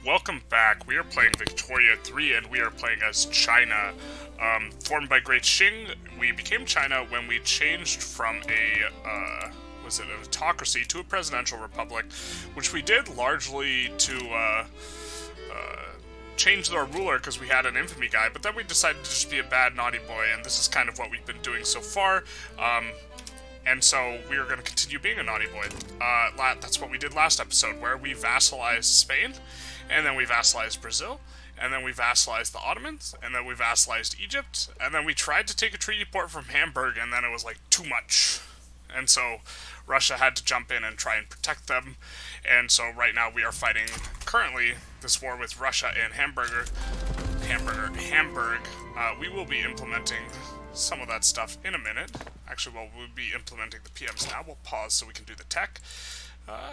Welcome back. We are playing Victoria 3, and we are playing as China. Formed by Great Qing, we became China when we changed from was it an autocracy to a presidential republic, which we did largely to change our ruler because we had an infamy guy, but then we decided to just be a bad, naughty boy, and this is kind of what we've been doing so far. And so we are going to continue being a naughty boy. That's what we did last episode, where we vassalized Spain, and then we vassalized Brazil, and then we vassalized the Ottomans, and then we vassalized Egypt, and then we tried to take a treaty port from Hamburg, and then it was like too much. And so Russia had to jump in and try and protect them. And so right now we are fighting, currently, this war with Russia and Hamburg. We will be implementing some of that stuff in a minute. Actually, well, we'll be implementing the PMs now. We'll pause so we can do the tech.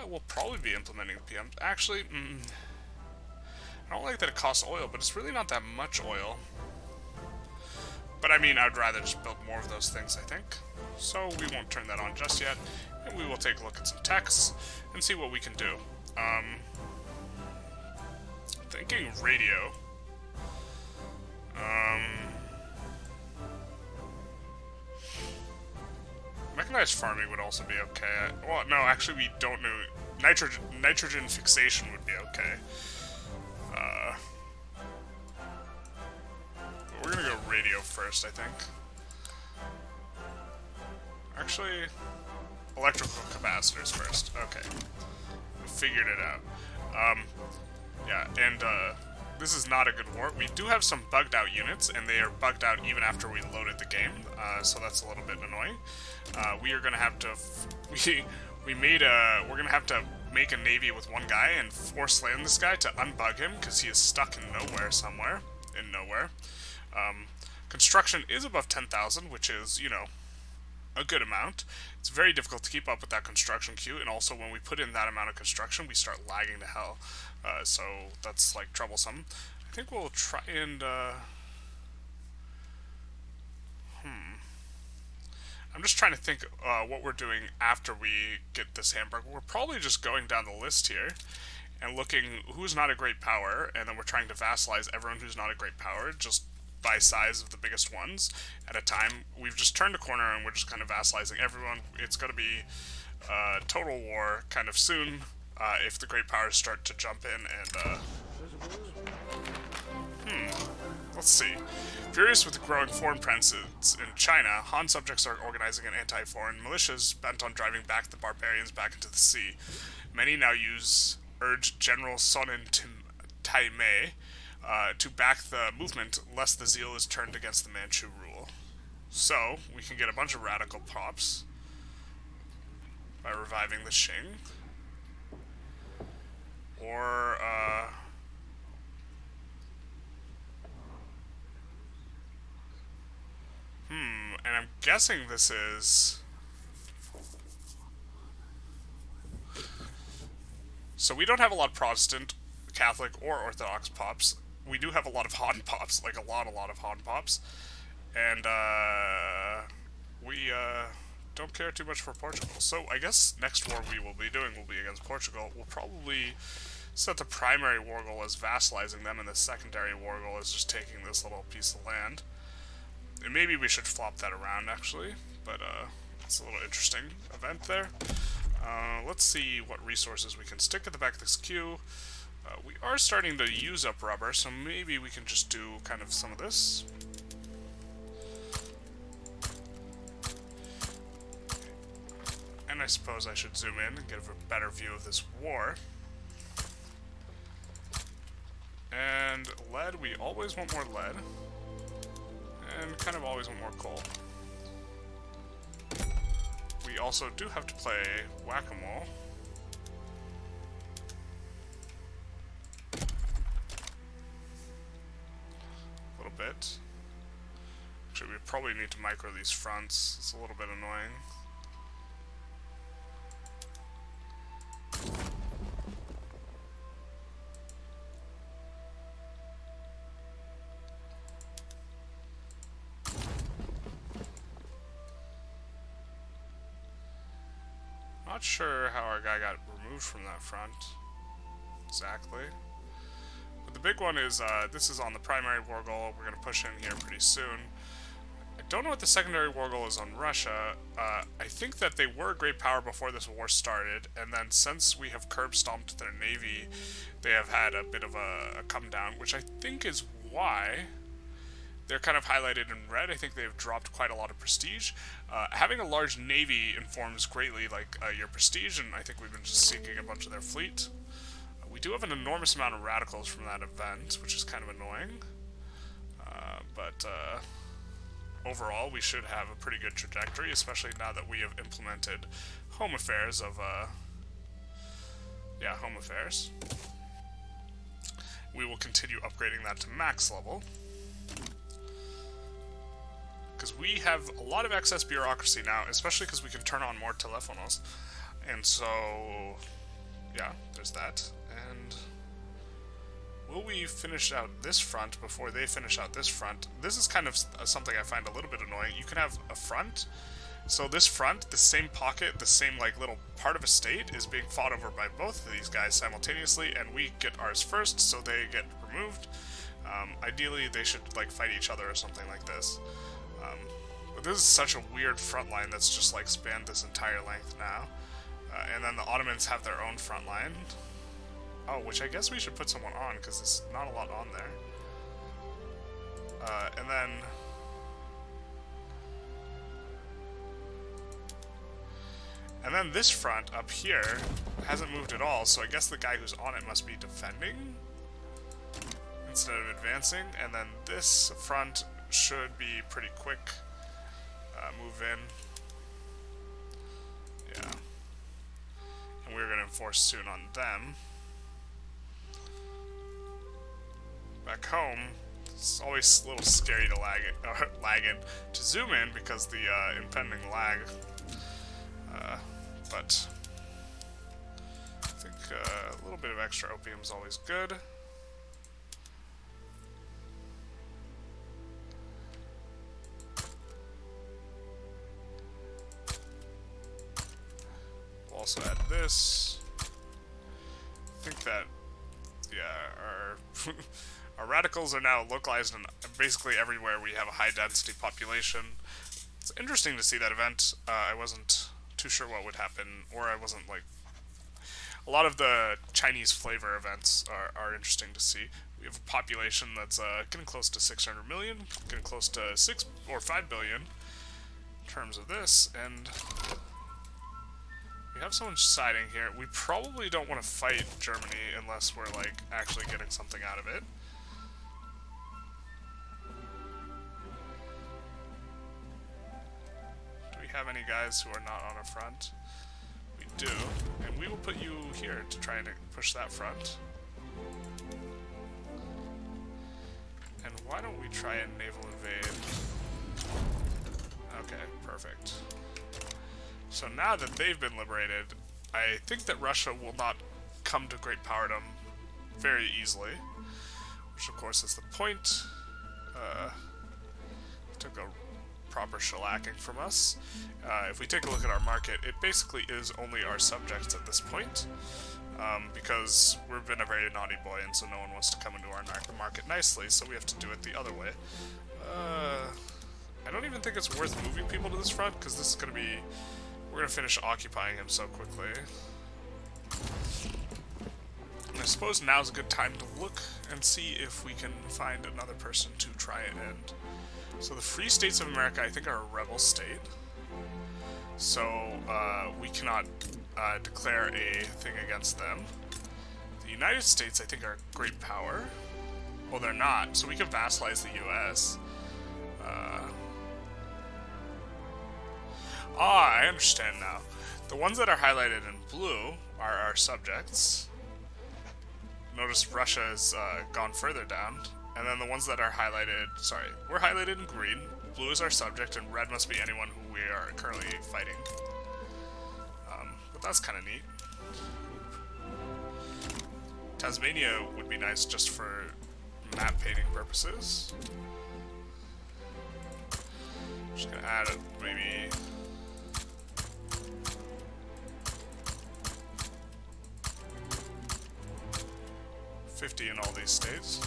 We'll probably be implementing the PMs. Actually, I don't like that it costs oil, but it's really not that much oil. But I mean, I'd rather just build more of those things, I think. So we won't turn that on just yet. And we will take a look at some techs and see what we can do. Thinking radio. Mechanized farming would also be okay. Well, no, actually we don't know. Nitrogen fixation would be okay. We're gonna go radio first, I think. Actually, electrical capacitors first. Okay. We figured it out. Yeah, and this is not a good war. We do have some bugged out units, and they are bugged out even after we loaded the game, so that's a little bit annoying. We are gonna have to we're gonna have to make a navy with one guy and force land this guy to unbug him because he is stuck in nowhere somewhere. In nowhere. Construction is above 10,000, which is, you know, a good amount. It's very difficult to keep up with that construction queue, and also when we put in that amount of construction, we start lagging to hell. So that's like troublesome. I think we'll try and I'm just trying to think what we're doing after we get this hamburger. We're probably just going down the list here and looking who's not a great power, and then we're trying to vassalize everyone who's not a great power, just by size of the biggest ones at a time. We've just turned a corner and we're just kind of vassalizing everyone. It's going to be total war kind of soon if the great powers start to jump in and let's see. Furious with the growing foreign presence in China, Han subjects are organizing an anti-foreign militias bent on driving back the barbarians back into the sea. Many now urge General Sonin Taimei to back the movement, lest the zeal is turned against the Manchu rule. So, we can get a bunch of radical pops by reviving the Qing. Or, and I'm guessing this is... So we don't have a lot of Protestant, Catholic, or Orthodox pops. We do have a lot of Han pops, like a lot of Han pops. And, we, don't care too much for Portugal. So I guess next war we will be doing will be against Portugal. We'll probably set the primary war goal as vassalizing them, and the secondary war goal is just taking this little piece of land. And maybe we should flop that around, actually. But, it's a little interesting event there. Let's see what resources we can stick at the back of this queue. We are starting to use up rubber, so maybe we can just do kind of some of this. And I suppose I should zoom in and get a better view of this war. And lead, we always want more lead. And kind of always want more coal. We also do have to play whack-a-mole. A little bit. Actually, we probably need to micro these fronts. It's a little bit annoying. Not sure how our guy got removed from that front. Exactly. the big one is, this is on the primary war goal. We're going to push in here pretty soon. I don't know what the secondary war goal is on Russia. I think that they were a great power before this war started, and then since we have curb-stomped their navy, they have had a bit of a come down, which I think is why they're kind of highlighted in red. I think they've dropped quite a lot of prestige. Having a large navy informs greatly like your prestige, and I think we've been just sinking a bunch of their fleet. We do have an enormous amount of radicals from that event, which is kind of annoying. But overall, we should have a pretty good trajectory, especially now that we have implemented Home Affairs of, Home Affairs. We will continue upgrading that to max level, because we have a lot of excess bureaucracy now, especially because we can turn on more telephonos. And so, yeah, there's that. And will we finish out this front before they finish out this front? This is kind of something I find a little bit annoying. You can have a front, so this front, the same pocket, the same like little part of a state is being fought over by both of these guys simultaneously, and we get ours first, so they get removed. Ideally, they should like fight each other or something like this. But this is such a weird front line that's just like spanned this entire length now. And then the Ottomans have their own front line. Oh, which I guess we should put someone on, because there's not a lot on there. And then this front up here hasn't moved at all, so I guess the guy who's on it must be defending instead of advancing. And then this front should be pretty quick. Move in. Yeah. And we're going to enforce soon on them. Back home, it's always a little scary to lag in, to zoom in because the impending lag. But I think a little bit of extra opium is always good. We'll also add this. I think that, yeah, our radicals are now localized in basically everywhere we have a high density population. It's interesting to see that event. I wasn't too sure what would happen, or I wasn't like... A lot of the Chinese flavor events are interesting to see. We have a population that's getting close to 600 million, getting close to 6 or 5 billion in terms of this, and we have someone siding here. We probably don't want to fight Germany unless we're like actually getting something out of it. Have any guys who are not on a front? We do, and we will put you here to try and push that front. And why don't we try and naval invade? Okay, perfect. So now that they've been liberated, I think that Russia will not come to great powerdom very easily, which of course is the point. Took a proper shellacking from us. If we take a look at our market, it basically is only our subjects at this point, because we've been a very naughty boy, and so no one wants to come into our market nicely, so we have to do it the other way. I don't even think it's worth moving people to this front, because this is going to be... We're going to finish occupying him so quickly. And I suppose now's a good time to look and see if we can find another person to try and end. So the Free States of America, I think, are a rebel state. So we cannot declare a thing against them. The United States, I think, are a great power. Well, they're not, so we can vassalize the U.S. I understand now. The ones that are highlighted in blue are our subjects. Notice Russia has gone further down. And then the ones that are highlighted, sorry, we're highlighted in green, blue is our subject, and red must be anyone who we are currently fighting. But that's kind of neat. Tasmania would be nice just for map painting purposes. Just gonna add maybe... 50 in all these states.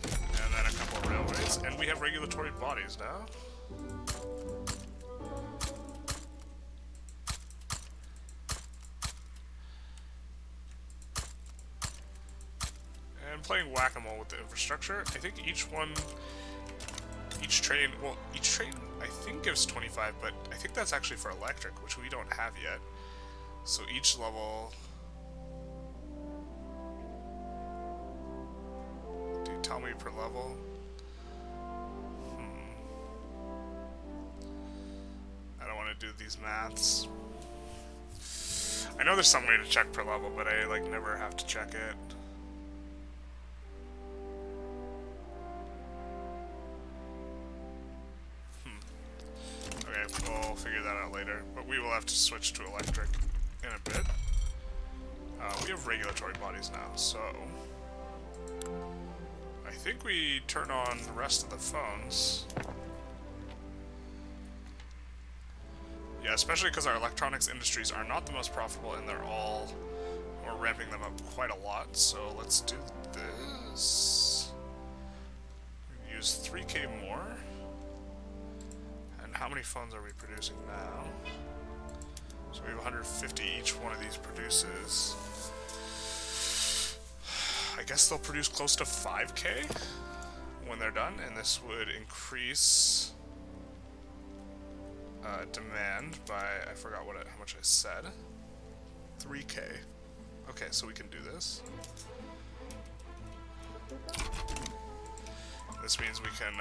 And then a couple of railways. And we have regulatory bodies now. And playing whack-a-mole with the infrastructure. I think each train I think gives 25, but I think that's actually for electric, which we don't have yet. So each level... Do you tell me per level? I don't want to do these maths. I know there's some way to check per level, but I like never have to check it. We'll figure that out later, but we will have to switch to electric in a bit. We have regulatory bodies now, so I think we turn on the rest of the phones. Yeah, especially because our electronics industries are not the most profitable, and we're ramping them up quite a lot, so let's do this. Use 3K more. How many phones are we producing now? So we have 150 each one of these produces. I guess they'll produce close to 5K when they're done, and this would increase demand by, I forgot how much I said. 3K. Okay, so we can do this. This means we can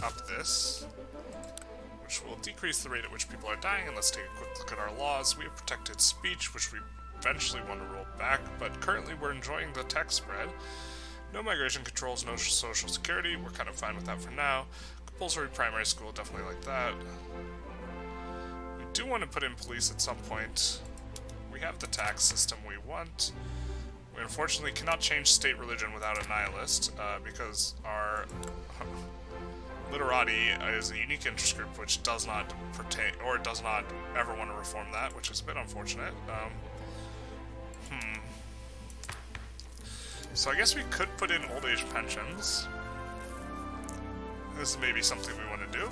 up this, which will decrease the rate at which people are dying. And let's take a quick look at our laws. We have protected speech, which we eventually want to roll back, but currently we're enjoying the tax spread. No migration controls, no social security. We're kind of fine with that for now. Compulsory primary school, definitely like that. We do want to put in police at some point. We have the tax system we want. We unfortunately cannot change state religion without a nihilist, because our literati is a unique interest group which does not pertain, or does not ever want to reform that, which is a bit unfortunate. So I guess we could put in old age pensions. This is maybe something we want to do,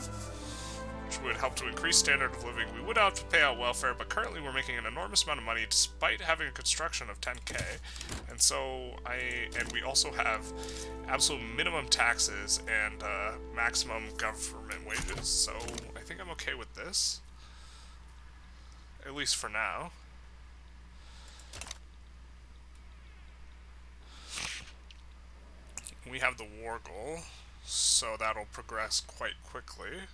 which would help to increase standard of living. We would have to pay out welfare, but currently we're making an enormous amount of money despite having a construction of 10K. And so we also have absolute minimum taxes and maximum government wages. So I think I'm okay with this, at least for now. We have the war goal, so that'll progress quite quickly.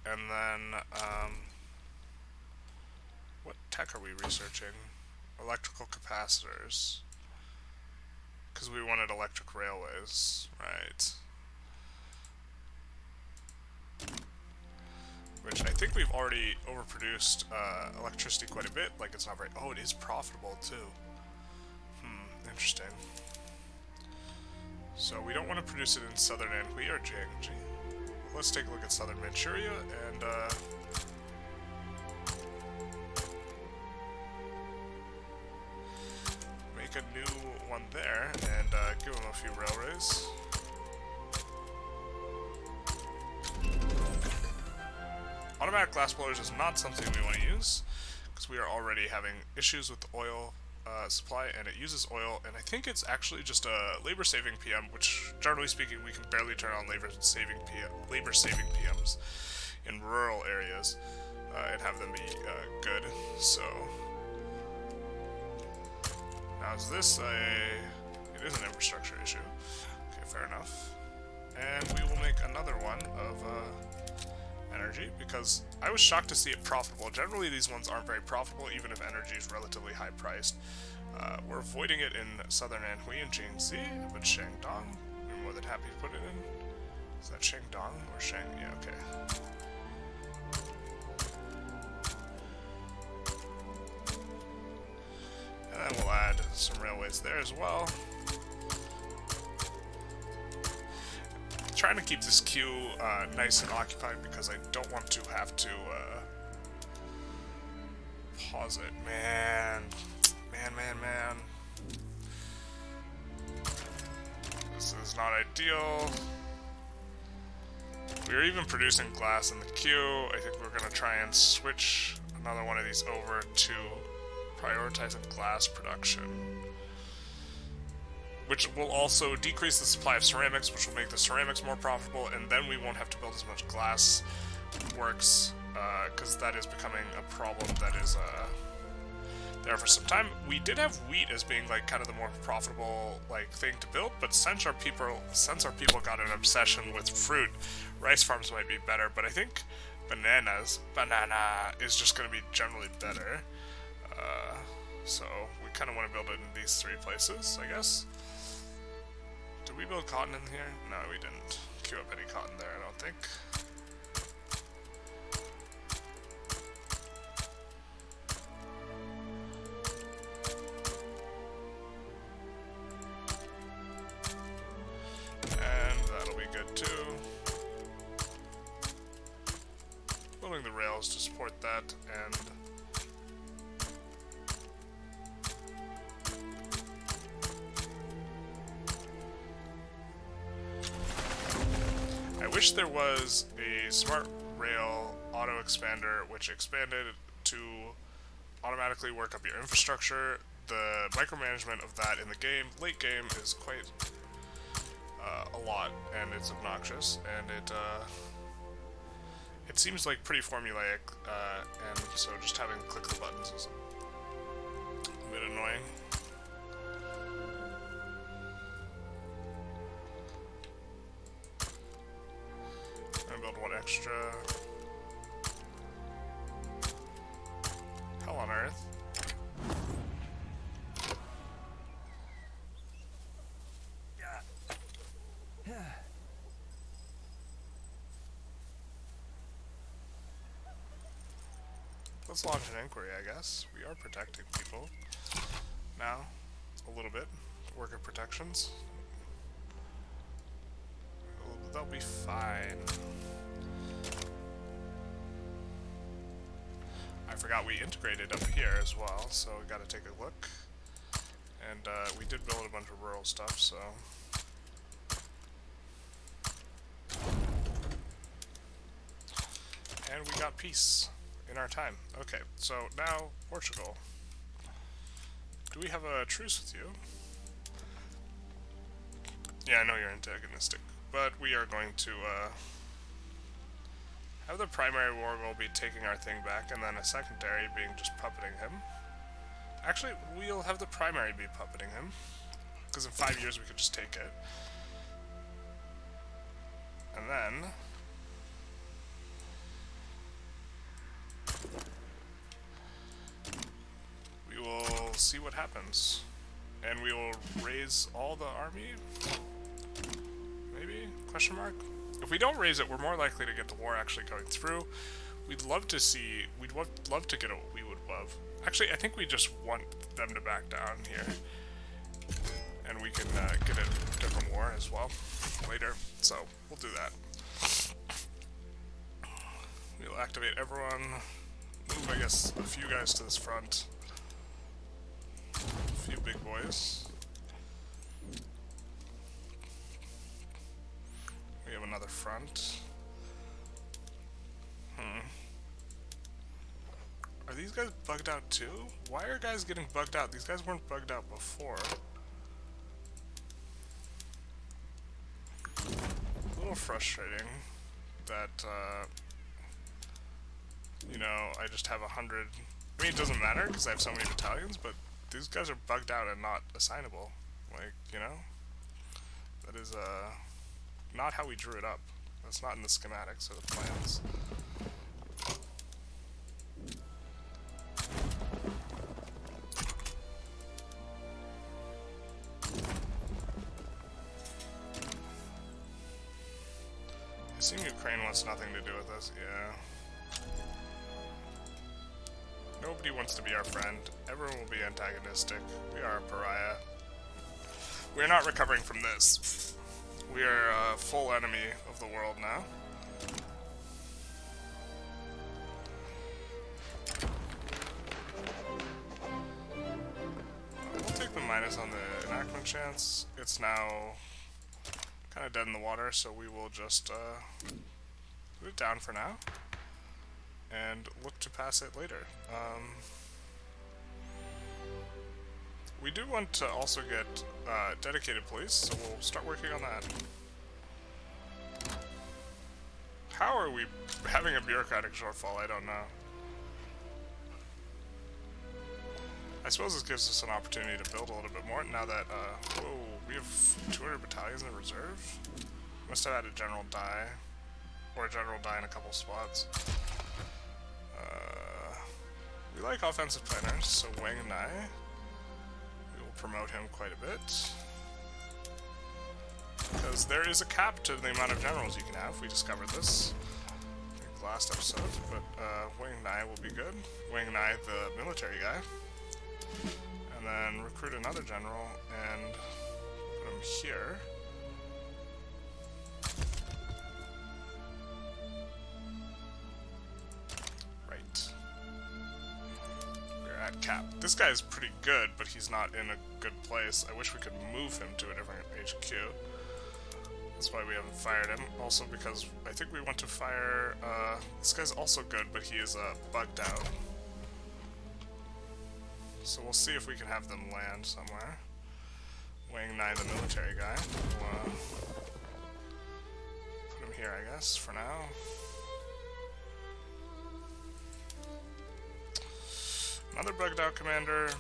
And then, what tech are we researching? Electrical capacitors. Because we wanted electric railways, right. Which I think we've already overproduced electricity quite a bit. Like, it's not very... Oh, it is profitable, too. Interesting. So we don't want to produce it in southern Anhui or Jiangxi. Let's take a look at southern Manchuria and make a new one there and give them a few railways. Automatic glass blowers is not something we want to use because we are already having issues with the oil supply, and it uses oil, and I think it's actually just a labor-saving PM, which, generally speaking, we can barely turn on labor-saving PMs in rural areas and have them be good. So now is this it is an infrastructure issue. Okay, fair enough. And we will make another one of energy, because I was shocked to see it profitable. Generally, these ones aren't very profitable, even if energy is relatively high priced. We're avoiding it in southern Anhui and Jiangxi, but Shandong, we're more than happy to put it in. Is that Shandong or Shang? Yeah, okay. And then we'll add some railways there as well. Trying to keep this queue nice and occupied because I don't want to have to pause it. Man, ideal. We are even producing glass in the queue. I think we're going to try and switch another one of these over to prioritizing glass production, which will also decrease the supply of ceramics, which will make the ceramics more profitable, and then we won't have to build as much glass works, because that is becoming a problem that is there for some time. We did have wheat as being like kind of the more profitable like thing to build, but since our people got an obsession with fruit, rice farms might be better. But I think banana is just going to be generally better. So we kind of want to build it in these three places, I guess. Did we build cotton in here? No, we didn't queue up any cotton there, I don't think. And that'll be good too. Building the rails to support that, and I wish there was a smart rail auto expander which expanded to automatically work up your infrastructure. The micromanagement of that in the game, late game, is quite a lot, and it's obnoxious, and it seems like pretty formulaic, and so just having to click the buttons is a bit annoying. I'm gonna build one extra. Hell on earth. Let's launch an inquiry, I guess. We are protecting people now, a little bit. Worker protections. They'll be fine. I forgot we integrated up here as well, so we gotta take a look. And we did build a bunch of rural stuff, so. And we got peace in our time. Okay, so now Portugal. Do we have a truce with you? Yeah, I know you're antagonistic, but we are going to have the primary war goal be taking our thing back, and then a secondary being just puppeting him. Actually, we'll have the primary be puppeting him, because in 5 years we could just take it. And then we will see what happens, and we will raise all the army. Maybe? Question mark? If we don't raise it, we're more likely to get the war actually going through. We'd love to see. We'd love to get a. We would love. Actually, I think we just want them to back down here, and we can get a different war as well later. So we'll do that. We'll activate everyone. Move, I guess, a few guys to this front. A few big boys. We have another front. Are these guys bugged out too? Why are guys getting bugged out? These guys weren't bugged out before. A little frustrating that, you know, I just have 100. I mean, it doesn't matter because I have so many battalions, but these guys are bugged out and not assignable. Like, you know? That is, not how we drew it up. That's not in the schematics or the plans. I assume Ukraine wants nothing to do with this, yeah. Nobody wants to be our friend. Everyone will be antagonistic. We are a pariah. We are not recovering from this. We are a full enemy of the world now. We'll take the minus on the enactment chance. It's now kind of dead in the water, so we will just put it down for now and look to pass it later. We do want to also get dedicated police, so we'll start working on that. How are we having a bureaucratic shortfall? I don't know. I suppose this gives us an opportunity to build a little bit more now that, whoa, we have 200 battalions in reserve? Must have had a general die, or a general die in a couple spots. We like offensive planners, so Wang and I, we will promote him quite a bit. Because there is a cap to the amount of generals you can have. We discovered this in the last episode, but Wang and I will be good. Wang and I, the military guy. And then recruit another general and put him here. Right. We're at cap. This guy is pretty good, but he's not in a good place. I wish we could move him to a different HQ. That's why we haven't fired him. Also because I think we want to fire... this guy's also good, but he is bugged out. So we'll see if we can have them land somewhere. Wang Nai, the military guy. We'll, put him here, I guess, for now. Another bugged out commander.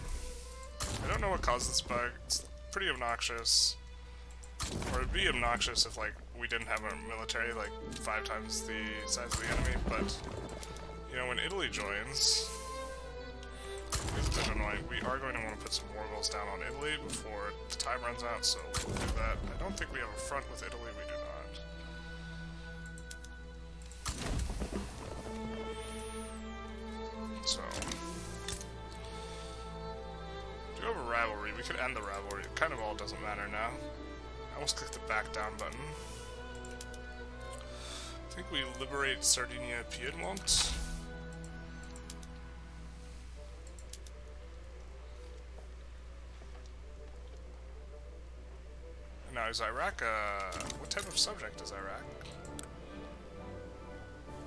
I don't know what caused this bug. It's pretty obnoxious. Or it'd be obnoxious if, like, we didn't have a military, like, 5 times the size of the enemy, but, you know, when Italy joins... It's a bit annoying. We are going to want to put some war goals down on Italy before the time runs out, so we'll do that. I don't think we have a front with Italy, we do not. So... do have a rivalry. We could end the rivalry. It kind of all doesn't matter now. I almost clicked the back down button. I think we liberate Sardinia Piedmont. Now, is Iraq, what type of subject is Iraq?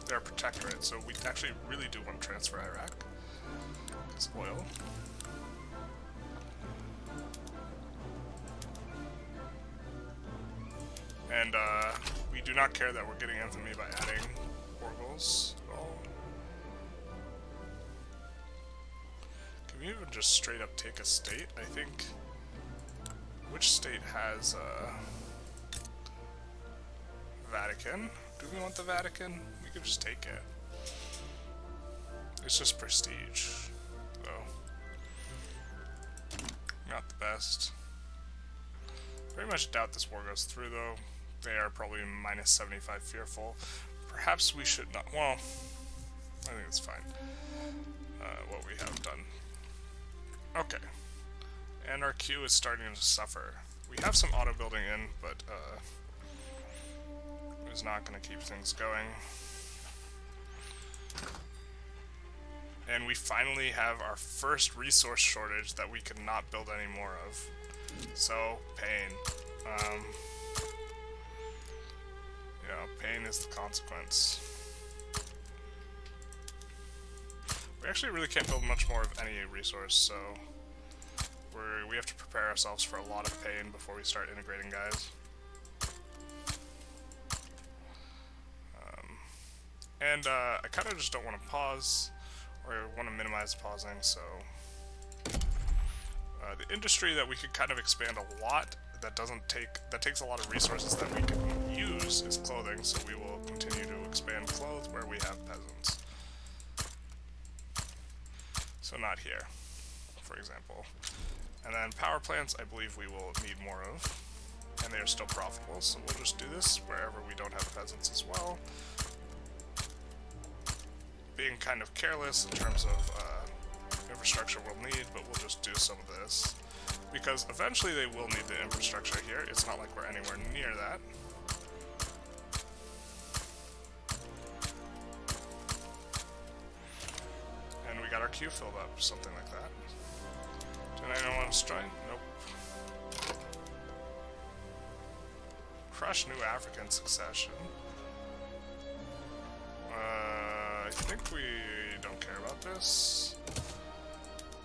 They're a protectorate, so we actually really do want to transfer Iraq. It's oil. And, we do not care that we're getting infamy by adding oracles at all. Can we even just straight up take a state? I think... Which state has, Vatican? Do we want the Vatican? We could just take it. It's just prestige, though. Not the best. Very much doubt this war goes through, though. They are probably minus 75 fearful. Perhaps we should not. Well, I think it's fine. What we have done. Okay. And our queue is starting to suffer. We have some auto building in, but it's not going to keep things going. And we finally have our first resource shortage that we could not build any more of. So, pain. You know, pain is the consequence. We actually really can't build much more of any resource, so we have to prepare ourselves for a lot of pain before we start integrating guys. I kind of just don't want to pause, or want to minimize pausing, so... the industry that we could kind of expand a lot, that takes a lot of resources that we can use, is clothing, so we will continue to expand clothes where we have peasants. So not here, for example. And then power plants, I believe we will need more of, and they are still profitable, so we'll just do this wherever we don't have peasants as well. Being kind of careless in terms of infrastructure we'll need, but we'll just do some of this. Because eventually they will need the infrastructure here, it's not like we're anywhere near that. And we got our queue filled up, something like that. Did anyone want to join? Nope. crush New African succession. I think we don't care about this.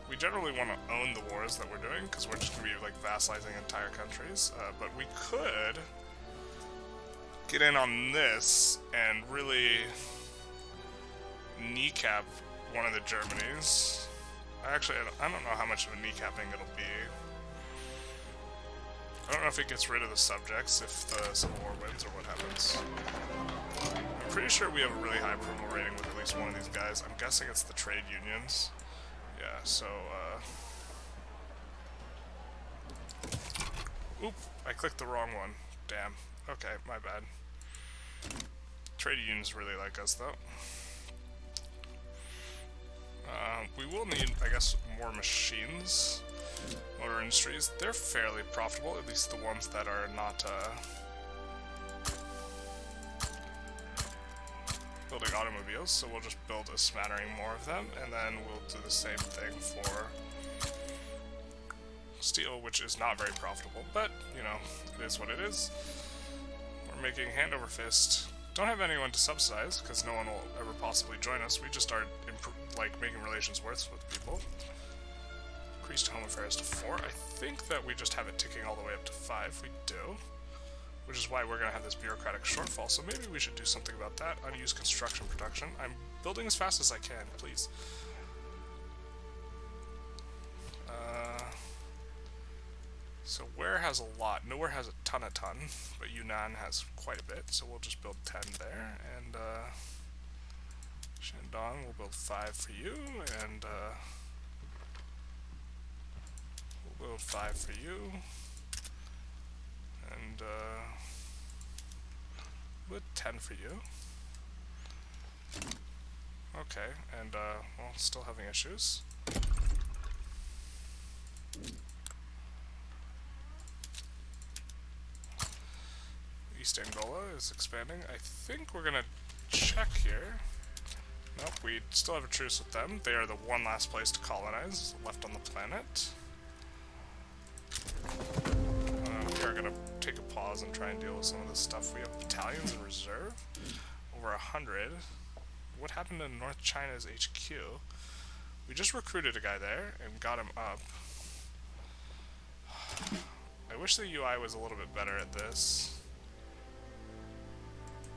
We generally want to own the wars that we're doing, because we're just going to be, like, vassalizing entire countries. But we could get in on this and really kneecap one of the Germanys. Actually, I don't know how much of a kneecapping it'll be. I don't know if it gets rid of the subjects, if the Civil War wins, or what happens. I'm pretty sure we have a really high approval rating with at least one of these guys. I'm guessing it's the trade unions. Yeah, so, Oop, I clicked the wrong one. Damn. Okay, my bad. Trade unions really like us, though. We will need, I guess, more machines. Motor industries, they're fairly profitable, at least the ones that are not, building automobiles, so we'll just build a smattering more of them, and then we'll do the same thing for steel, which is not very profitable, but, you know, it is what it is. We're making hand over fist. Don't have anyone to subsidize, because no one will ever possibly join us. We just start, like, making relations worse with people. Increased home affairs to 4. I think that we just have it ticking all the way up to 5. We do. Which is why we're going to have this bureaucratic shortfall, so maybe we should do something about that. Unused construction production. I'm building as fast as I can, please. So where has a lot? Nowhere has a ton, but Yunnan has quite a bit, so we'll just build 10 there, and Shandong, we'll build 5 for you, and we'll build 5 for you, and we'll 10 for you. Okay, and well, still having issues. East Angola is expanding. I think we're gonna check here. Nope, we still have a truce with them. They are the one last place to colonize left on the planet. We are gonna take a pause and try and deal with some of this stuff. We have battalions in reserve, over 100. What happened to North China's HQ? We just recruited a guy there and got him up. I wish the UI was a little bit better at this.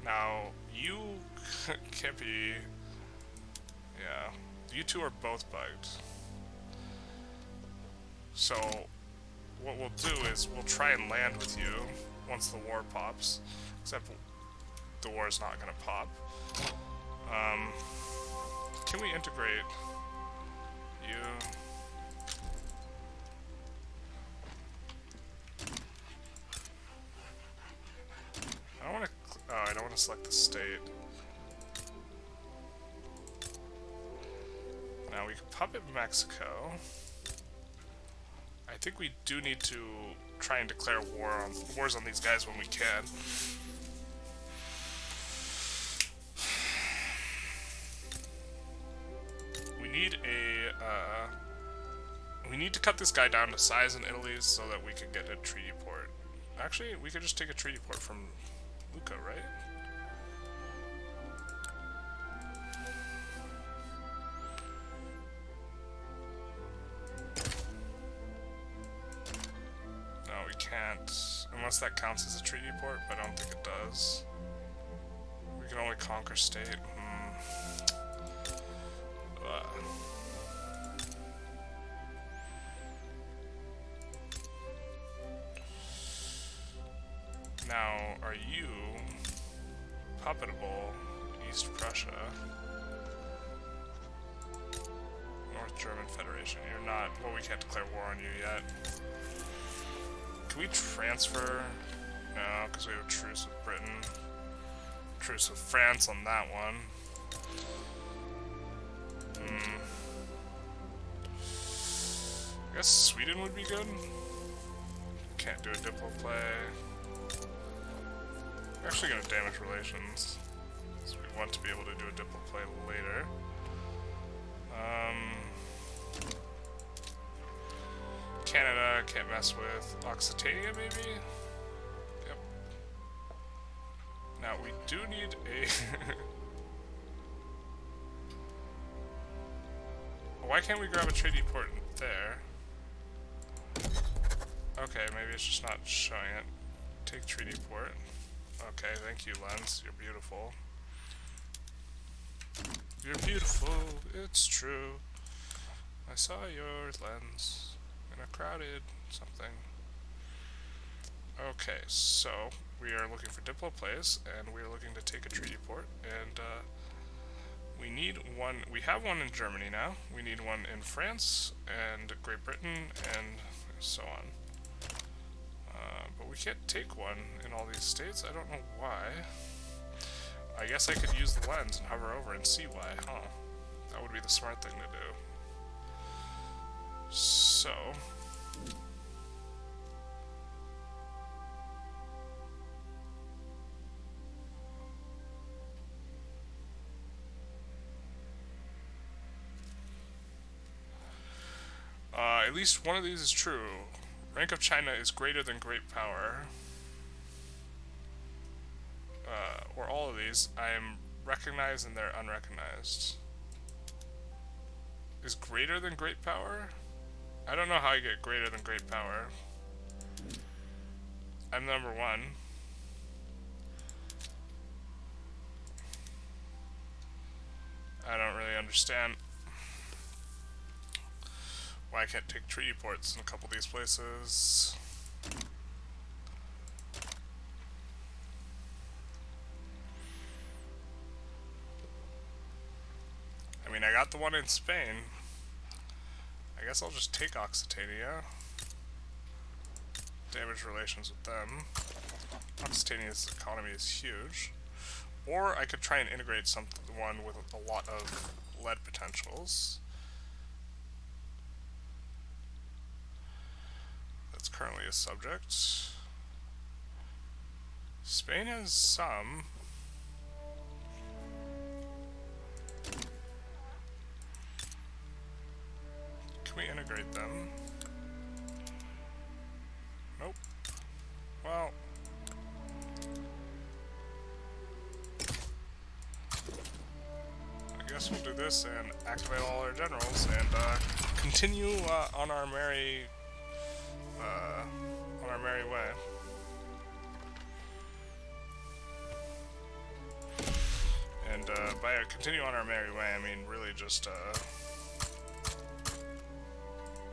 Now, you can't be... Yeah, you two are both bugged. So, what we'll do is we'll try and land with you once the war pops. Except the war is not going to pop. Can we integrate you? I don't want to... Oh, I don't want to select the state. Now we can puppet Mexico. I think we do need to try and declare wars on these guys when we can. We need to cut this guy down to size in Italy so that we can get a treaty port. Actually, we could just take a treaty port from Lucca, right? No, we can't. Unless that counts as a treaty port, but I don't think it does. We can only conquer state. Now, are you puppetable East Prussia? North German Federation. You're not... Well, we can't declare war on you yet. Can we transfer? No, because we have a truce with Britain. Truce with France on that one. I guess Sweden would be good. Can't do a diplo play. We're actually going to damage relations, so we want to be able to do a diplo play later. Canada, can't mess with. Occitania, maybe? Yep. Now, we do need a... Why can't we grab a treaty port there? Okay, maybe it's just not showing it. Take treaty port. Okay, thank you, Lens. You're beautiful. You're beautiful, it's true. I saw your lens in a crowded something. Okay, so we are looking for Diplo Place, and we are looking to take a treaty port, and we need one. We have one in Germany now. We need one in France and Great Britain, and so on. But we can't take one in all these states. I don't know why. I guess I could use the lens and hover over and see why, huh? That would be the smart thing to do. So... at least one of these is true. Rank of China is greater than great power. Or all of these. I am recognized and they're unrecognized. Is greater than great power? I don't know how I get greater than great power. I'm number one. I don't really understand why I can't take treaty ports in a couple of these places. I mean, I got the one in Spain. I guess I'll just take Occitania. Damage relations with them. Occitania's economy is huge. Or I could try and integrate one with a lot of lead potentials. That's currently a subject. Spain has some. Can we integrate them? Nope. Well... I guess we'll do this and activate all our generals and continue on our merry way. And by continue on our merry way, I mean really just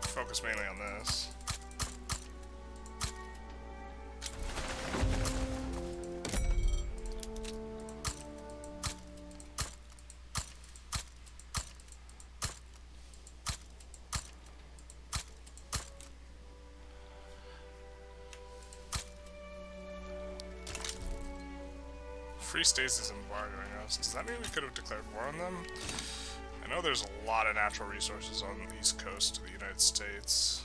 focus mainly on this. Free stasis embargoing us. Does that mean we could have declared war on them? I know there's a lot of natural resources on the east coast of the United States.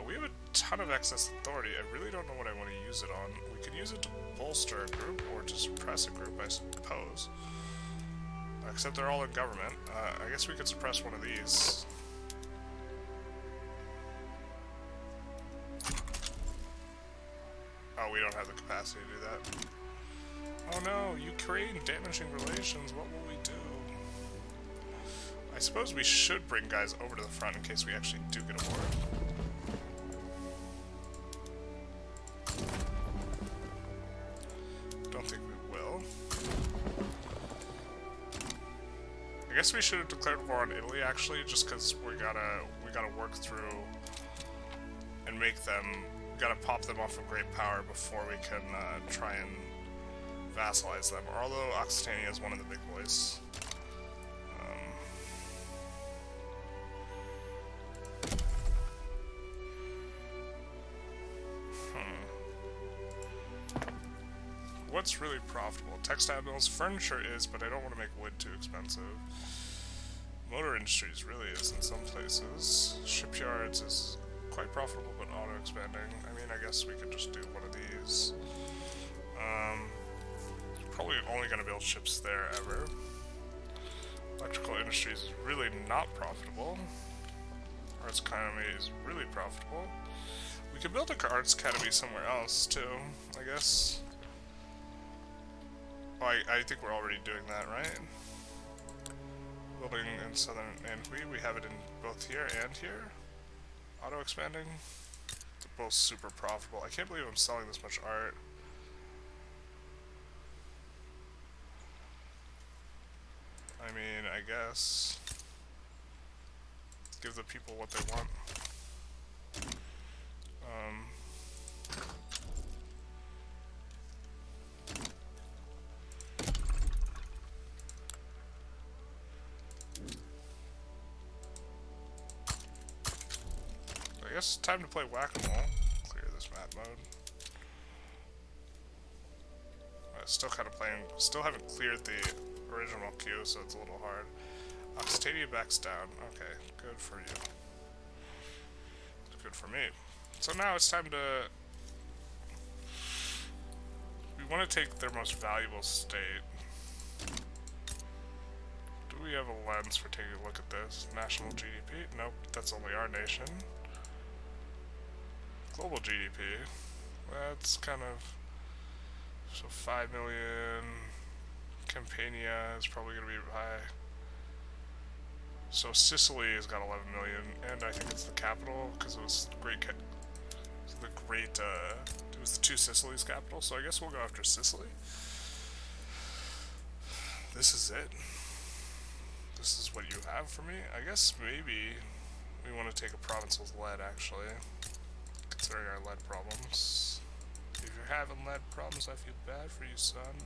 We have a ton of excess authority. I really don't know what I want to use it on. We could use it to bolster a group or to suppress a group, I suppose. Except they're all in government. I guess we could suppress one of these. Oh, we don't have the capacity to do that. Oh no, Ukraine damaging relations, what will we do? I suppose we should bring guys over to the front in case we actually do get a war. Don't think we will. I guess we should have declared war on Italy actually, just because we gotta work through and make them, we gotta pop them off of great power before we can try and vassalize them, although Occitania is one of the big boys. What's really profitable? Textile mills, furniture is, but I don't want to make wood too expensive. Motor industries really is in some places. Shipyards is quite profitable, but auto-expanding. I mean, I guess we could just do one of these. Probably only going to build ships there ever. Electrical industries is really not profitable. Arts economy is really profitable. We could build a arts academy somewhere else too, I guess. Oh, I think we're already doing that, right? Building in southern Anhui, we have it in both here and here. Auto expanding. They're both super profitable. I can't believe I'm selling this much art. I mean, I guess. Give the people what they want. I guess it's time to play whack-a-mole. Clear this map mode. Still kind of playing. Still haven't cleared the original queue, so it's a little hard. Oxtadia backs down. Okay, good for you. Good for me. So now it's time to... We want to take their most valuable state. Do we have a lens for taking a look at this? National GDP? Nope, that's only our nation. Global GDP. That's kind of... So 5 million... Campania is probably going to be high. So Sicily has got 11 million, and I think it's the capital, because it was it was the two Sicilies capital, so I guess we'll go after Sicily. This is it. This is what you have for me? I guess maybe we want to take a province with lead, actually, considering our lead problems. If you're having lead problems, I feel bad for you, son.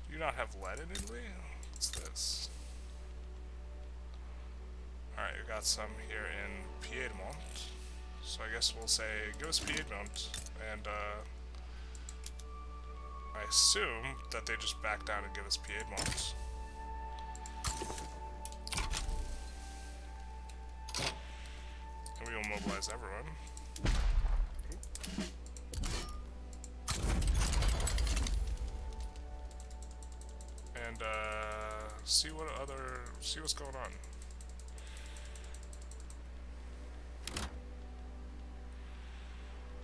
Do you not have lead in Italy? What's this? Alright, we got some here in Piedmont. So I guess we'll say, give us Piedmont, and I assume that they just back down and give us Piedmont. And we will mobilize everyone. And see what's going on.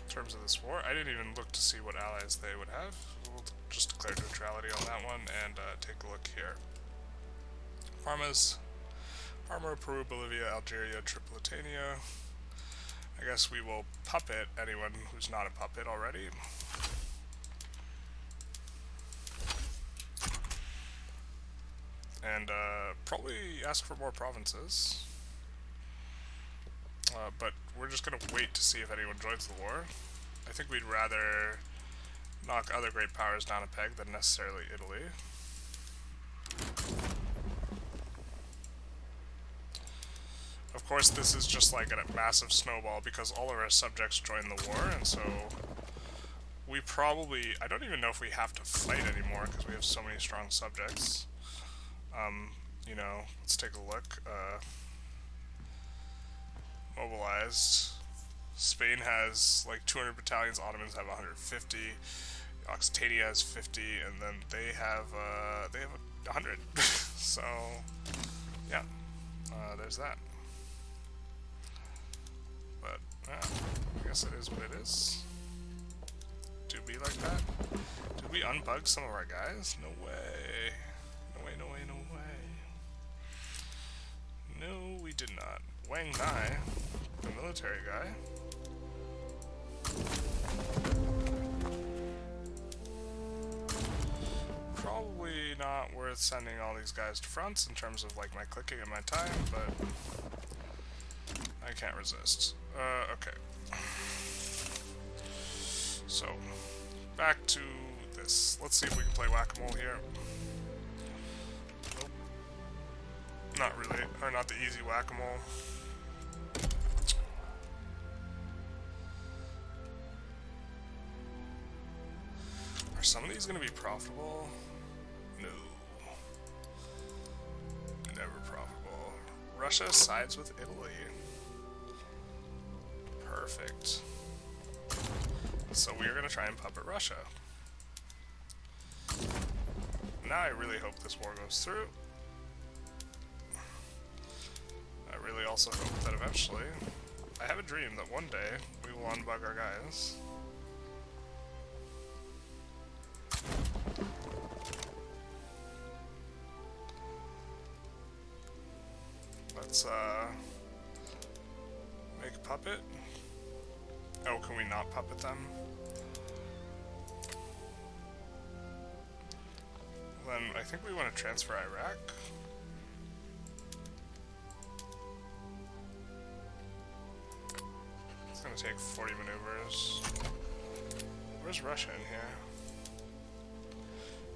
In terms of this war, I didn't even look to see what allies they would have. We'll just declare neutrality on that one and take a look here. Parma, Peru, Bolivia, Algeria, Tripolitania. I guess we will puppet anyone who's not a puppet already. And probably ask for more provinces. But we're just gonna wait to see if anyone joins the war. I think we'd rather knock other great powers down a peg than necessarily Italy. Of course, this is just like a massive snowball because all of our subjects join the war, and so we probably... I don't even know if we have to fight anymore because we have so many strong subjects. You know, let's take a look. Mobilized. Spain has like 200 battalions, Ottomans have 150, Occitania has 50, and then they have 100. So, yeah, there's that. But, I guess it is what it is. Do be like that? Did we unbug some of our guys? No way. No way, no way, no way. No, we did not. Wang Nai, the military guy. Probably not worth sending all these guys to fronts in terms of like my clicking and my time, but I can't resist. Okay. So, back to this. Let's see if we can play whack-a-mole here. Nope. Not really, or not the easy whack-a-mole. Are some of these going to be profitable? No. Never profitable. Russia sides with Italy. Perfect. So we are going to try and puppet Russia. Now I really hope this war goes through. I really also hope that eventually, I have a dream that one day we will unbug our guys. Let's make a puppet. Oh, can we not puppet them? Then I think we want to transfer Iraq. It's gonna take 40 maneuvers. Where's Russia in here?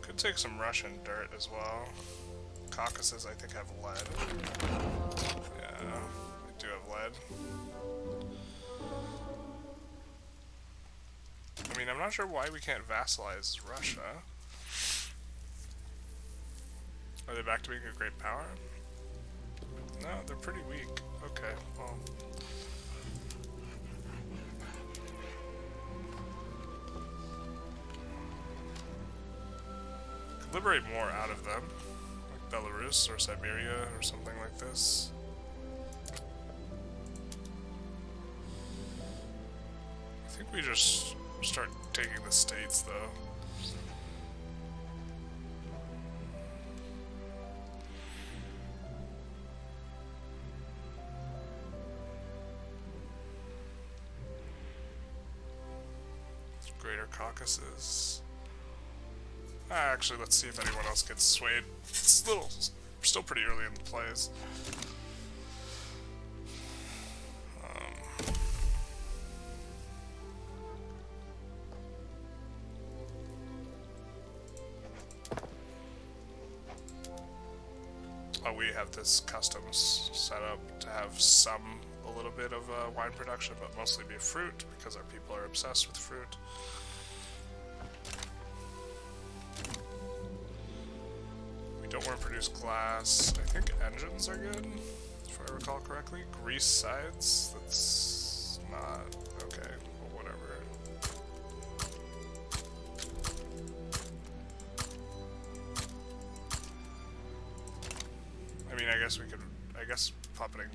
Could take some Russian dirt as well. Caucasus, I think, have lead. Yeah, they do have lead. I mean, I'm not sure why we can't vassalize Russia. Are they back to being a great power? No, they're pretty weak. Okay, well. Could liberate more out of them. Like Belarus or Siberia or something like this. I think we just start taking the states, though. Greater Caucasus. Actually, let's see if anyone else gets swayed. It's still pretty early in the plays. Oh, we have this customs set up to have a little bit of wine production, but mostly be fruit, because our people are obsessed with fruit. We don't want to produce glass. I think engines are good, if I recall correctly. Grease sides, that's not okay. Well, whatever. I mean, I guess puppeting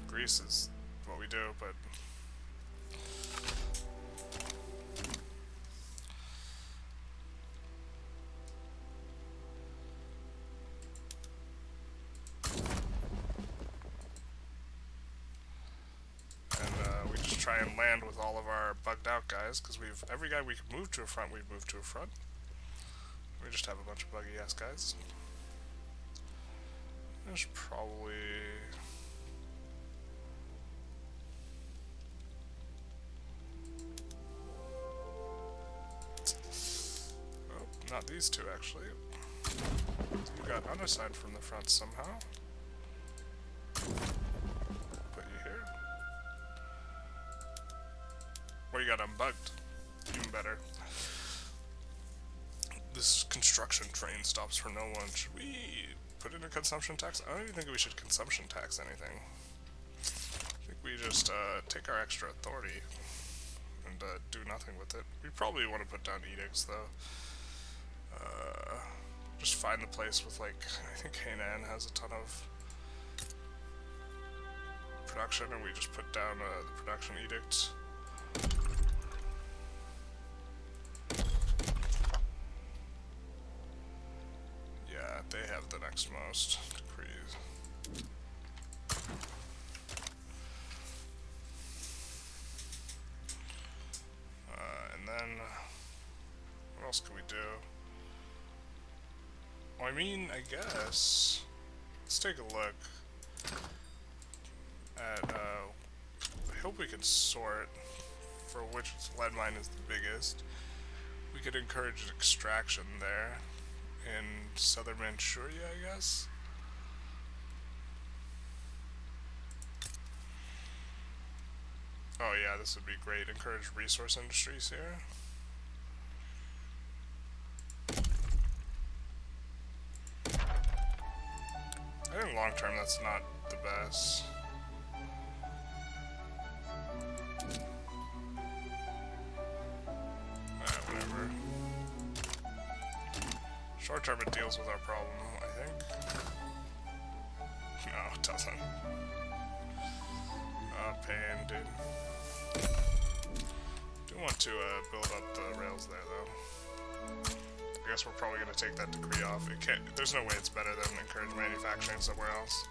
Greece is what we do, but we just try and land with all of our bugged out guys, because every guy we can move to a front, we've moved to a front. We just have a bunch of buggy ass guys. There's probably not these two, actually. You got unassigned from the front somehow. Put you here. Or you got unbugged. Even better. This construction train stops for no one. Should we put in a consumption tax? I don't even think we should consumption tax anything. I think we just take our extra authority and do nothing with it. We probably want to put down edicts, though. Just find the place with, like, I think Quinine has a ton of production, and we just put down the production edict. Yeah, they have the next most decrees. And then, what else can we do? Well, I mean, I guess, let's take a look at, I hope we can sort for which lead mine is the biggest. We could encourage extraction there in southern Manchuria, I guess. Oh yeah, this would be great. Encourage resource industries here. I think long term that's not the best. Whatever. Short term it deals with our problem, I think. No, it doesn't. Oh, pain, dude. Do want to build up the rails there, though. I guess we're probably going to take that decree off. There's no way it's better than encourage manufacturing somewhere else.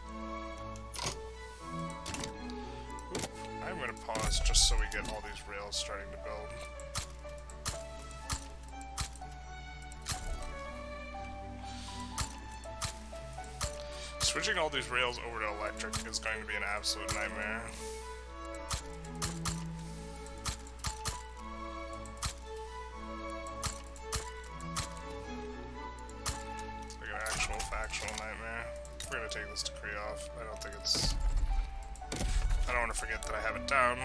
pause just so we get all these rails starting to build. Switching all these rails over to electric is going to be an absolute nightmare. It's like an factual nightmare. We're gonna take this decree off. I don't think it's... I don't want to forget that I have it down.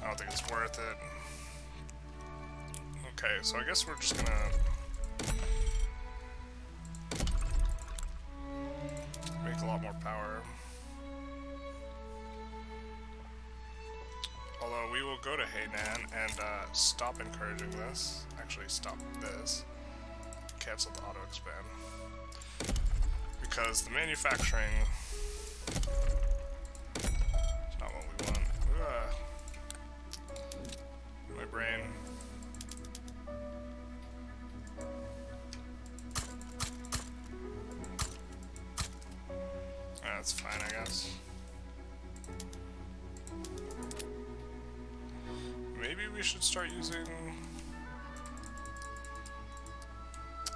I don't think it's worth it. Okay, so I guess we're just gonna... make a lot more power. Although we will go to Hainan and stop encouraging this. Actually, stop this. Cancel the auto expand. Because the manufacturing is not what we want. My brain. That's fine, I guess. Maybe we should start using...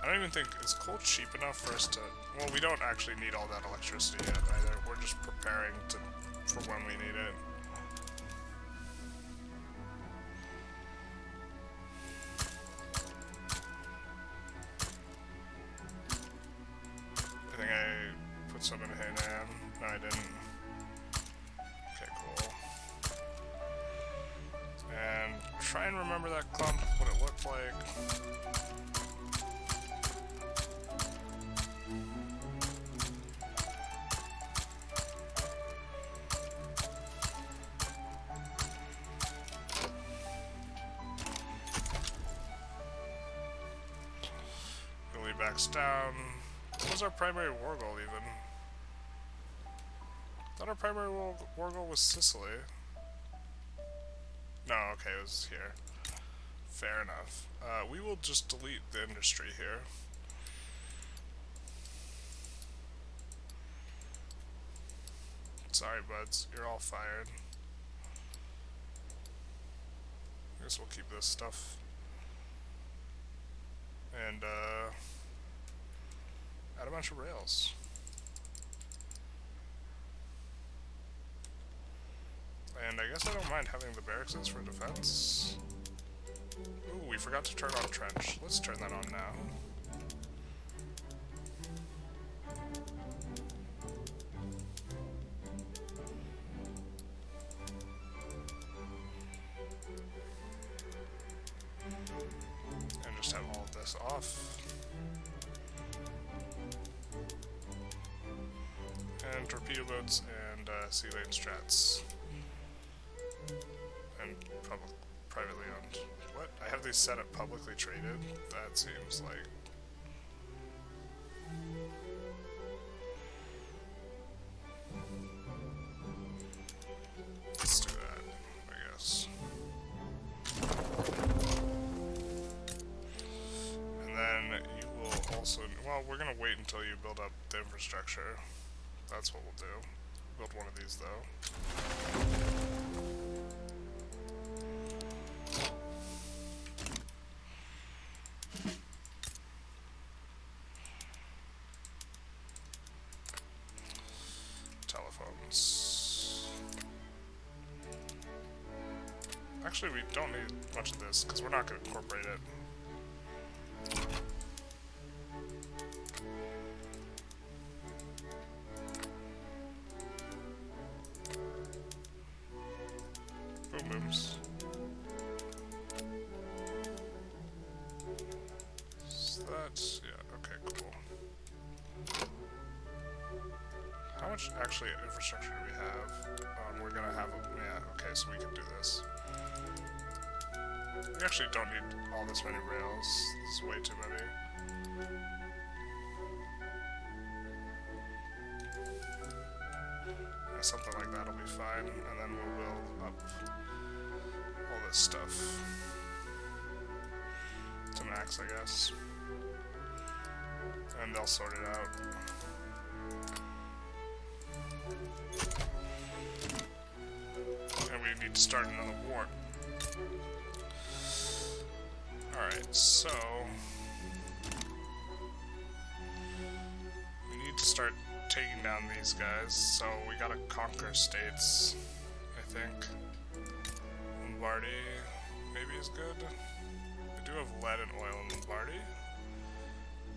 I don't even think... Is coal cheap enough for us to... Well, we don't actually need all that electricity yet, either. We're just preparing for when we need it. I think I put some in Hainan. No, I didn't. Okay, cool. And try and remember that clump, what it looked like. Really backs down. What was our primary war goal even? I thought our primary war goal was Sicily. No, okay, it was here. Fair enough. We will just delete the industry here. Sorry, buds. You're all fired. I guess we'll keep this stuff. And, add a bunch of rails. And I guess I don't mind having the barracks for defense. Ooh, we forgot to turn on trench. Let's turn that on now. And just have all of this off. And torpedo boats and sea lane strats. And privately owned. What? I have these set up publicly traded? That seems like... Let's do that, I guess. And then you will also... Well, we're gonna wait until you build up the infrastructure. That's what we'll do. Build one of these, though. Actually, we don't need much of this, because we're not going to incorporate it. Boom booms. So that's, yeah, okay, cool. How much, actually, infrastructure do we have? We're going to have, yeah, okay, so we can do this. We actually don't need all this many rails. This is way too many. Yeah, something like that'll be fine, and then we'll build up all this stuff to max, I guess. And they'll sort it out. to start another war. Alright, so we need to start taking down these guys, so we gotta conquer states, I think. Lombardy maybe is good. We do have lead and oil in Lombardy.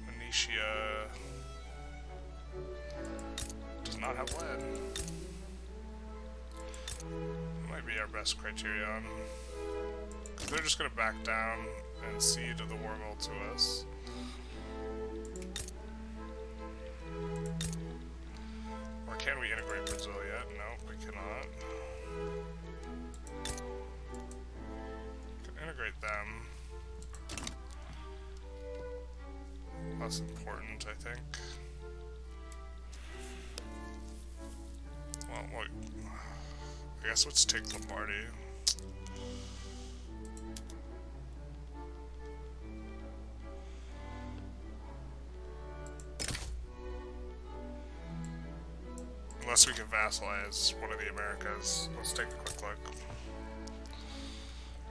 Venetia does not have lead. That might be our best criterion. Because they're just gonna back down and cede the war goal to us. Or can we integrate Brazil yet? No, we cannot. We can integrate them. Less important, I think. Well, I guess let's take Lombardy. Unless we can vassalize one of the Americas. Let's take a quick look.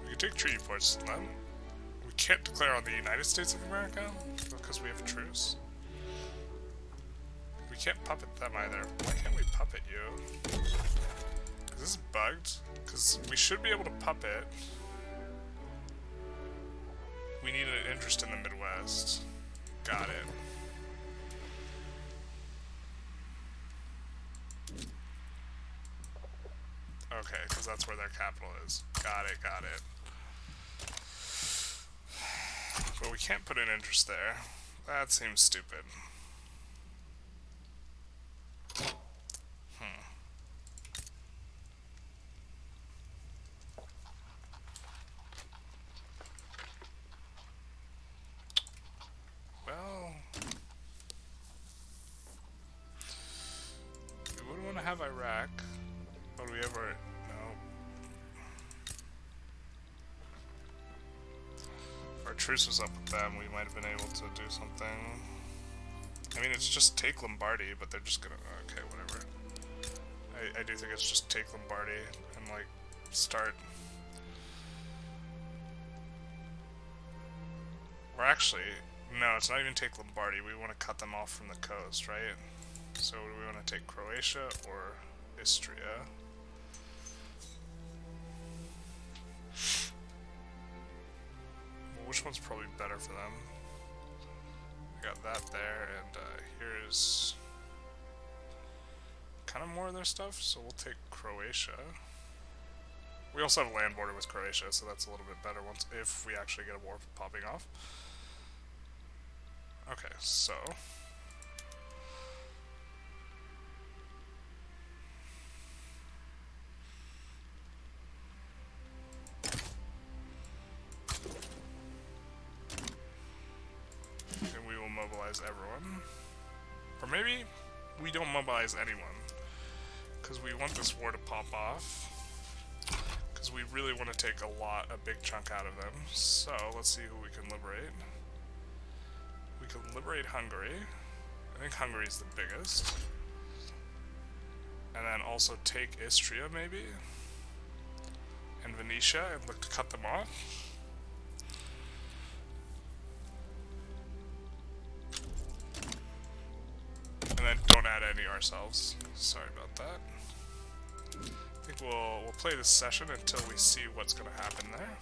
We can take treaty ports to them. We can't declare on the United States of America because we have a truce. We can't puppet them either. Why can't we puppet you? Is this bugged? Because we should be able to puppet. We need an interest in the Midwest. Got it. Okay, because that's where their capital is. Got it, got it. But we can't put an interest there. That seems stupid. Well, we would want to have Iraq. Would we ever? No. If our truce was up with them, we might have been able to do something. I mean, it's just take Lombardy, but they're just gonna. Okay, whatever. I do think it's just take Lombardy and, like, start. Or actually, no, it's not even take Lombardy. We want to cut them off from the coast, right? So do we want to take Croatia or Istria? Well, which one's probably better for them? We got that there, and here's kind of more of their stuff, so we'll take Croatia. We also have a land border with Croatia, so that's a little bit better once if we actually get a war popping off. Okay, so and we will mobilize everyone. Or maybe we don't mobilize anyone, because we want this war to pop off. Because we really want to take a big chunk out of them. So let's see who we can liberate. We can liberate Hungary. I think Hungary is the biggest. And then also take Istria, maybe? And Venetia, and look to cut them off. And then don't add any ourselves. Sorry about that. I think we'll play this session until we see what's going to happen there.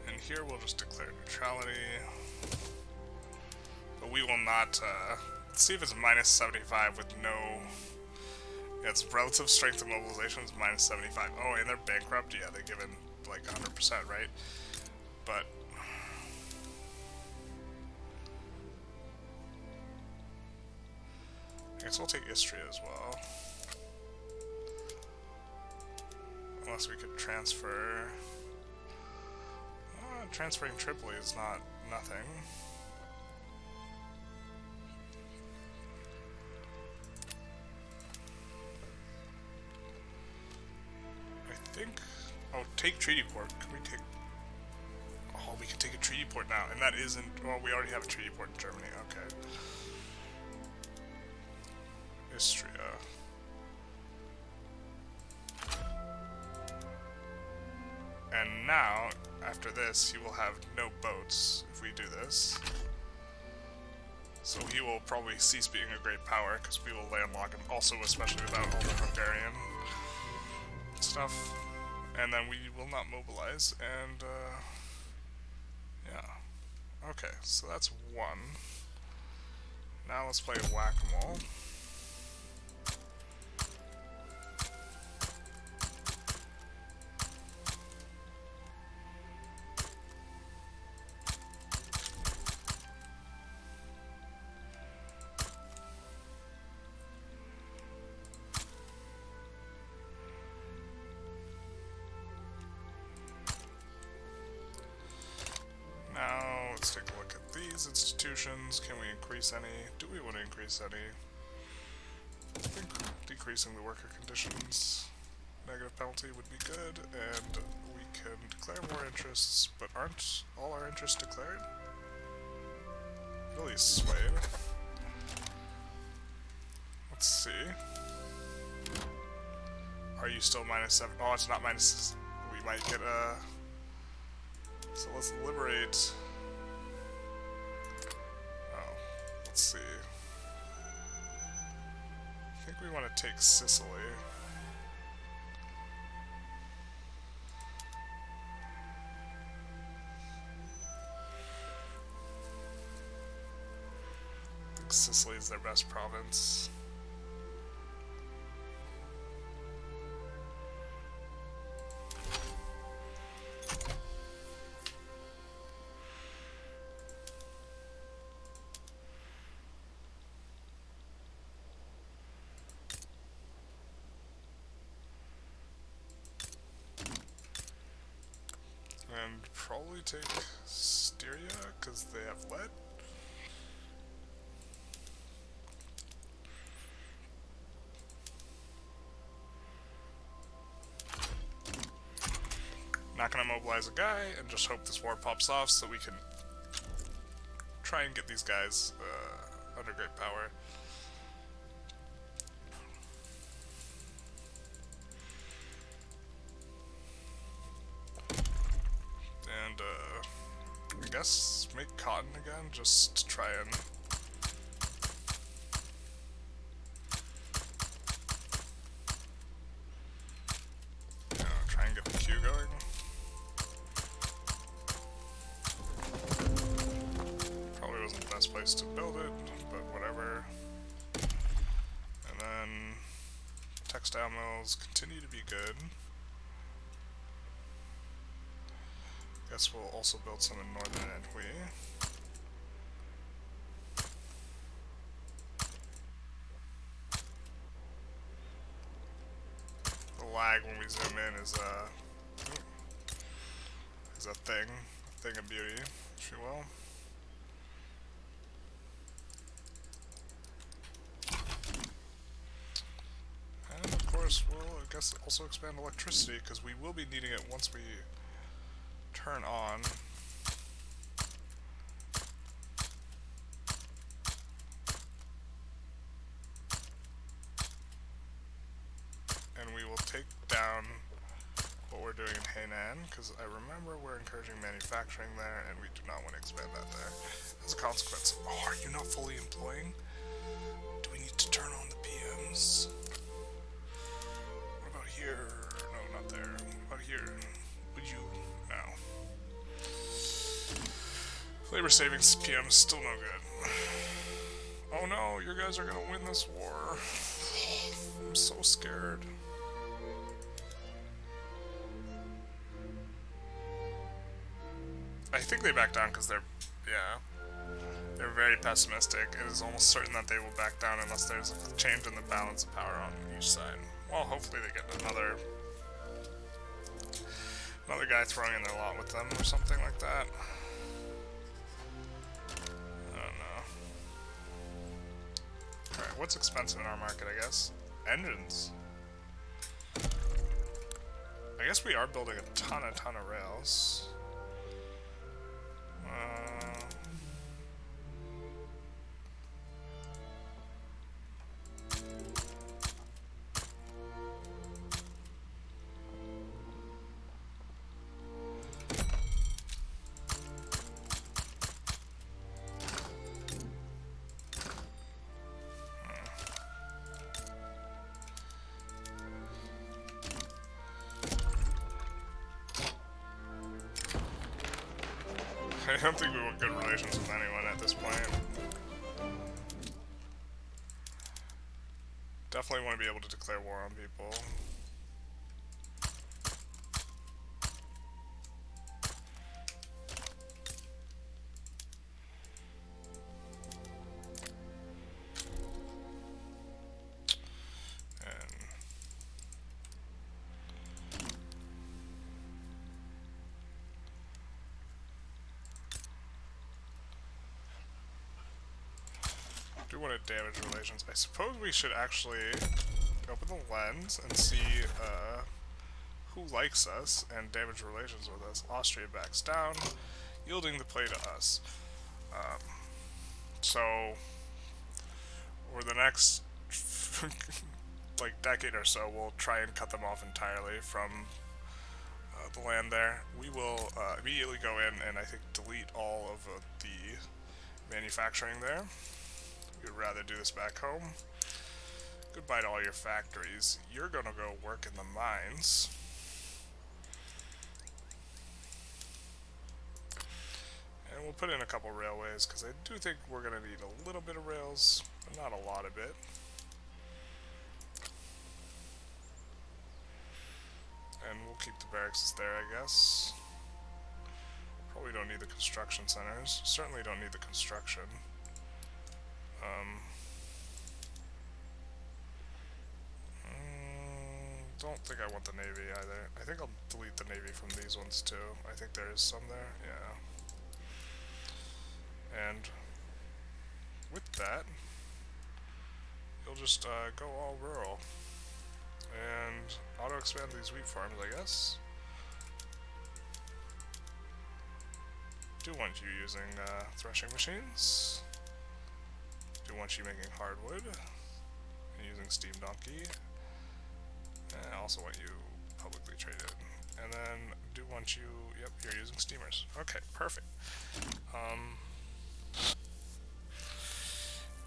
And here we'll just declare neutrality. But we will not, let's see if it's minus 75 with no... Yeah, its relative strength of mobilization is minus 75. Oh, and they're bankrupt? Yeah, they're given like 100%, right? But... I guess we'll take Istria as well. Unless we could transfer... transferring Tripoli is not nothing. I think... Oh, take treaty port. Can we take... Oh, we can take a treaty port now. And that isn't... Well, we already have a treaty port in Germany. Okay. Istria. And now, after this, he will have no boats if we do this. So he will probably cease being a great power, because we will landlock him, also especially without all the Hungarian stuff. And then we will not mobilize, and yeah. Okay, so that's one. Now let's play whack-a-mole. Now, let's take a look at these institutions. Can we increase any? Do we want to increase any? I think decreasing the worker conditions negative penalty would be good, and we can declare more interests, but aren't all our interests declared? Really swayed. Let's see. Are you still -7? Oh, it's not minus. We might get a... So let's liberate... Oh, let's see. I think we want to take Sicily. I think Sicily is their best province. And probably take Styria, because they have lead. Not gonna mobilize a guy, and just hope this war pops off so we can try and get these guys under great power. And, I guess make cotton again, just to try and... try and get the queue going. Probably wasn't the best place to build it, but whatever. And then textile mills continue to be good. Guess we'll also build some in northern Anhui. The lag when we zoom in is a thing of beauty, if you will. And of course, we'll, I guess, also expand electricity, because we will be needing it once we turn on. And we will take down what we're doing in Hainan, because I remember we're encouraging manufacturing there, and we do not want to expand that there. As a consequence, oh, are you not fully employing? Do we need to turn on the PMs? What about here? No, not there. What about here? Would you? No. Labor savings PM is still no good. Oh no, you guys are gonna win this war. I'm so scared. I think they back down because they're very pessimistic. It is almost certain that they will back down unless there's a change in the balance of power on each side. Well, hopefully they get another guy throwing in their lot with them or something like that. I don't know. Alright, what's expensive in our market, I guess? Engines. I guess we are building a ton of rails. don't think we want good relations with anyone at this point. Definitely want to be able to declare war on people. Do want to damage relations. I suppose we should actually open the lens and see who likes us and damage relations with us. Austria backs down, yielding the play to us. So, over the next like decade or so, we'll try and cut them off entirely from the land there. We will immediately go in and I think delete all of the manufacturing there. We'd rather do this back home. Goodbye to all your factories. You're gonna go work in the mines. And we'll put in a couple railways, because I do think we're gonna need a little bit of rails, but not a lot of it. And we'll keep the barracks there, I guess. Probably don't need the construction centers. Certainly don't need the construction. Don't think I want the Navy either. I think I'll delete the Navy from these ones too. I think there is some there, yeah. And with that, you'll just go all rural. And auto-expand these wheat farms, I guess. Do want you using threshing machines. Do want you making hardwood. And using steam donkey. And I also want you publicly traded. And then do want you, yep, you're using steamers. Okay, perfect.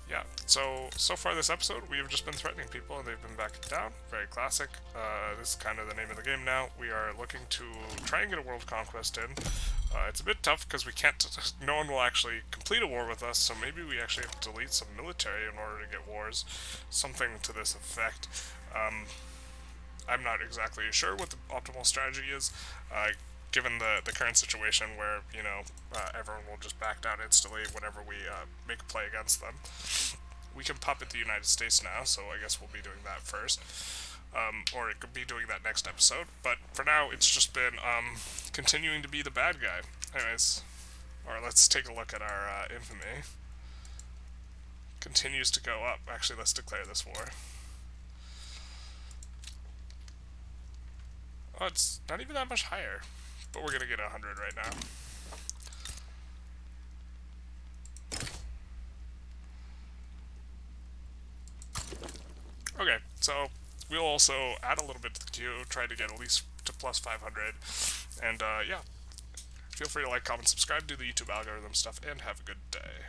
Yeah, so far this episode, we have just been threatening people and they've been backing down. Very classic. This is kind of the name of the game now. We are looking to try and get a world conquest in. It's a bit tough because we can't, no one will actually complete a war with us, so maybe we actually have to delete some military in order to get wars. Something to this effect. I'm not exactly sure what the optimal strategy is, given the current situation where, you know, everyone will just back down instantly whenever we make a play against them. We can puppet the United States now, so I guess we'll be doing that first. Or it could be doing that next episode, but for now it's just been continuing to be the bad guy. Anyways, alright, let's take a look at our infamy. Continues to go up. Actually, let's declare this war. Oh, it's not even that much higher, but we're gonna get 100 right now. Okay, so we'll also add a little bit to the queue, try to get at least to plus 500, and yeah, feel free to like, comment, subscribe, do the YouTube algorithm stuff, and have a good day.